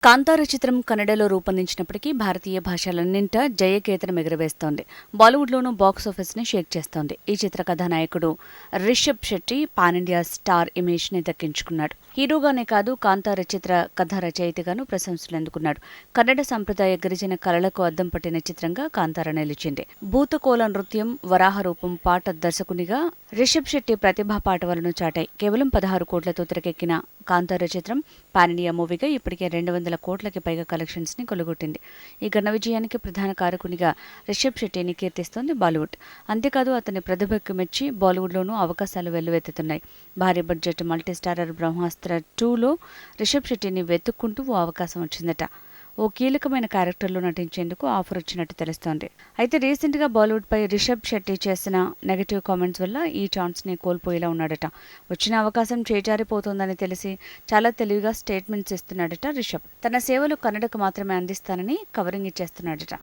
కాంతార చిత్రం కన్నడలో రూపొందించినప్పటికీ భారతీయ భాషలన్నింట జయకేతనం ఎగురవేస్తోంది. బాలీవుడ్లోనూ బాక్సాఫీస్ని షేక్ చేస్తోంది. ఈ చిత్ర కథానాయకుడు Rishab Shetty pan India star ఇమేజ్ని దక్కించుకున్నాడు. హీరోగానే కాదు, కాంతార చిత్ర కథ రచయితగాను ప్రశంసలు అందుకున్నాడు. కన్నడ సంప్రదాయ గిరిజన కళలకు అద్దం పట్టిన చిత్రంగా కాంతార నిలిచింది. భూతకోల నృత్యం, వరాహ రూపం, పాట దర్శకునిగా రిషబ్ శెట్టి ప్రతిభా పాటవాలను చాటాయి. కేవలం 16 కోట్లతో తెరకెక్కిన కాంతార చిత్రం పాన్ ఇండియా మూవీగా ఇప్పటికే 200 కోట్లకి పైగా కలెక్షన్స్ ని కొలుగొట్టింది. ఈ ఘన విజయానికి ప్రధాన కారకునిగా రిషబ్ శెట్టిని కీర్తిస్తోంది బాలీవుడ్. అంతేకాదు, అతని ప్రతిభకు మెచ్చి బాలీవుడ్లోనూ అవకాశాలు వెల్లువెత్తుతున్నాయి. భారీ బడ్జెట్ మల్టీస్టారర్ బ్రహ్మాస్త్ర 2లో రిషబ్ శెట్టిని వెతుక్కుంటూ ఓ అవకాశం వచ్చిందట. ఓ కీలకమైన క్యారెక్టర్లో నటించేందుకు ఆఫర్ వచ్చినట్టు తెలుస్తోంది. అయితే రీసెంట్గా బాలీవుడ్పై రిషబ్ శెట్టి చేసిన నెగటివ్ కామెంట్స్ వల్ల ఈ ఛాన్స్ని కోల్పోయేలా ఉన్నాడట. వచ్చిన అవకాశం చేజారిపోతోందని తెలిసి చాలా తెలివిగా స్టేట్మెంట్స్ ఇస్తున్నాడట రిషబ్. తన సేవలు కన్నడకు మాత్రమే అందిస్తానని కవరింగ్ ఇచ్చేస్తున్నాడట.